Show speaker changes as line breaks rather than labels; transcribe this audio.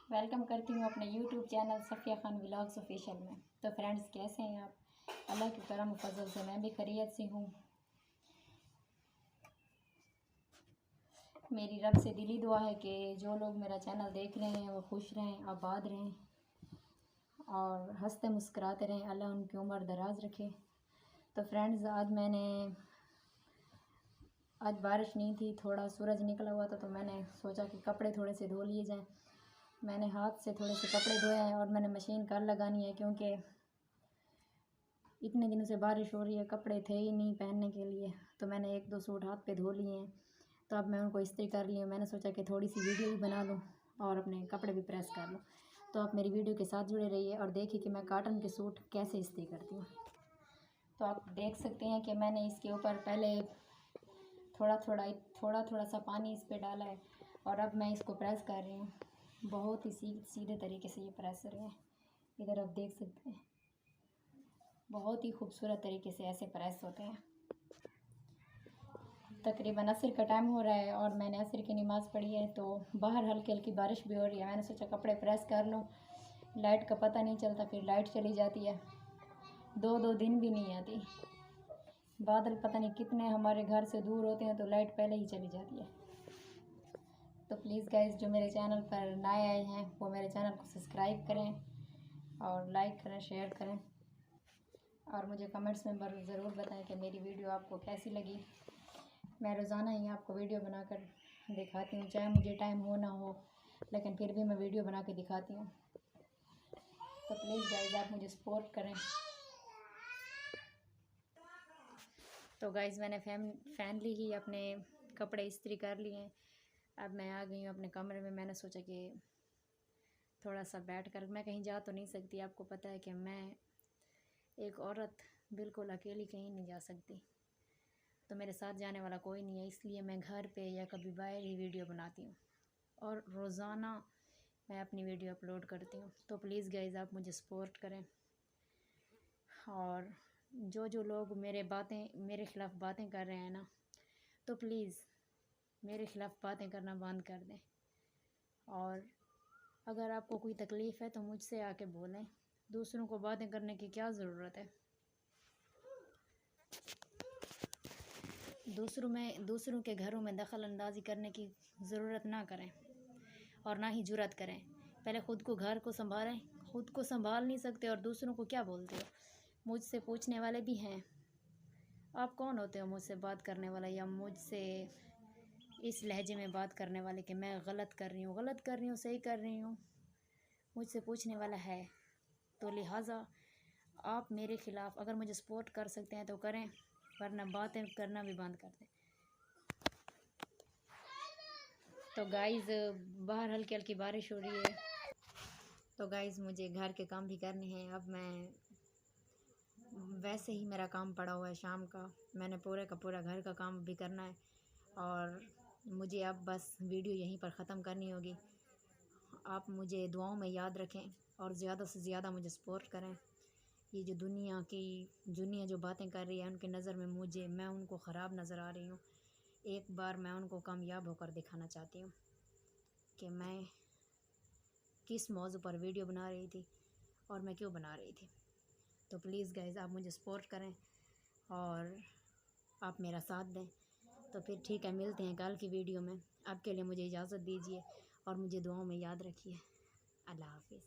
Welcome करती हूँ अपने YouTube channel Safiya Khan vlogs official में। तो फ्रेंड्स, कैसे हैं आप? अल्लाह के करम फजल से मैं भी खैरियत से हूँ। मेरी रब से दिली दुआ है कि जो लोग मेरा चैनल देख रहे हैं वो खुश रहें, आबाद रहें और हंसते मुस्कुराते रहें। अल्लाह उनकी उम्र दराज रखे। तो फ्रेंड्स, आज बारिश नहीं थी, थोड़ा सूरज निकला हुआ था, तो मैंने सोचा कि कपड़े थोड़े से धो लिए जाएं। मैंने हाथ से थोड़े से कपड़े धोए हैं और मैंने मशीन कल लगानी है, क्योंकि इतने दिनों से बारिश हो रही है, कपड़े थे ही नहीं पहनने के लिए। तो मैंने एक दो सूट हाथ पे धो लिए हैं, तो अब मैं उनको इस्त्री कर ली हूँ। मैंने सोचा कि थोड़ी सी वीडियो भी बना लूँ और अपने कपड़े भी प्रेस कर लूँ। तो आप मेरी वीडियो के साथ जुड़े रहिए और देखिए कि मैं कॉटन के सूट कैसे इस्त्री करती हूँ। तो आप देख सकते हैं कि मैंने इसके ऊपर पहले थोड़ा थोड़ा सा पानी इस पर डाला है और अब मैं इसको प्रेस कर रही हूँ। बहुत ही सीधे तरीके से ये प्रेस हो रहे हैं। इधर आप देख सकते हैं, बहुत ही खूबसूरत तरीके से ऐसे प्रेस होते हैं। तकरीबन असर का टाइम हो रहा है और मैंने असर की नमाज़ पढ़ी है, तो बाहर हल्की हल्की बारिश भी हो रही है। मैंने सोचा कपड़े प्रेस कर लूँ, लाइट का पता नहीं चलता, फिर लाइट चली जाती है, दो दिन भी नहीं आती। बादल पता नहीं कितने हमारे घर से दूर होते हैं, तो लाइट पहले ही चली जाती है। तो प्लीज़ गाइस, जो मेरे चैनल पर नए आए हैं वो मेरे चैनल को सब्सक्राइब करें और लाइक करें, शेयर करें और मुझे कमेंट्स में ज़रूर बताएं कि मेरी वीडियो आपको कैसी लगी। मैं रोज़ाना ही आपको वीडियो बनाकर दिखाती हूँ, चाहे मुझे टाइम हो ना हो, लेकिन फिर भी मैं वीडियो बना के दिखाती हूँ। तो प्लीज़ गाइस, आप मुझे सपोर्ट करें। तो गाइस, मैंने फाइनली ही अपने कपड़े इस्त्री कर लिए हैं। अब मैं आ गई हूँ अपने कमरे में। मैंने सोचा कि थोड़ा सा बैठ कर, मैं कहीं जा तो नहीं सकती, आपको पता है कि मैं एक औरत बिल्कुल अकेली कहीं नहीं जा सकती, तो मेरे साथ जाने वाला कोई नहीं है, इसलिए मैं घर पे या कभी बाहर ही वीडियो बनाती हूँ और रोज़ाना मैं अपनी वीडियो अपलोड करती हूँ। तो प्लीज़ गाइज़, आप मुझे सपोर्ट करें और जो लोग मेरे ख़िलाफ़ बातें कर रहे हैं ना, तो प्लीज़ मेरे ख़िलाफ़ बातें करना बंद कर दें। और अगर आपको कोई तकलीफ़ है तो मुझसे आके बोलें, दूसरों को बातें करने की क्या ज़रूरत है। दूसरों के घरों में दखल अंदाज़ी करने की ज़रूरत ना करें और ना ही जुर्रत करें। पहले ख़ुद को, घर को संभालें। ख़ुद को संभाल नहीं सकते और दूसरों को क्या बोलते हो। मुझसे पूछने वाले भी हैं, आप कौन होते हो मुझसे बात करने वाला, या मुझसे इस लहजे में बात करने वाले कि मैं गलत कर रही हूँ, सही कर रही हूँ, मुझसे पूछने वाला है। तो लिहाजा आप मेरे ख़िलाफ़ अगर मुझे सपोर्ट कर सकते हैं तो करें, वरना बातें करना भी बंद कर दें। तो गाइज़, बाहर हल्की हल्की बारिश हो रही है, तो गाइज़ मुझे घर के काम भी करने हैं। अब मैं वैसे ही मेरा काम पड़ा हुआ है शाम का, मैंने पूरे का पूरा घर का काम भी करना है और मुझे अब बस वीडियो यहीं पर ख़त्म करनी होगी। आप मुझे दुआओं में याद रखें और ज़्यादा से ज़्यादा मुझे सपोर्ट करें। ये जो दुनिया जो बातें कर रही है, उनकी नज़र में मैं उनको ख़राब नज़र आ रही हूँ। एक बार मैं उनको कामयाब होकर दिखाना चाहती हूँ कि मैं किस मौजू पर वीडियो बना रही थी और मैं क्यों बना रही थी। तो प्लीज़ गाइज़, आप मुझे सपोर्ट करें और आप मेरा साथ दें। तो फिर ठीक है, मिलते हैं कल की वीडियो में। अब के लिए मुझे इजाज़त दीजिए और मुझे दुआओं में याद रखिए। अल्लाह हाफ़िज़।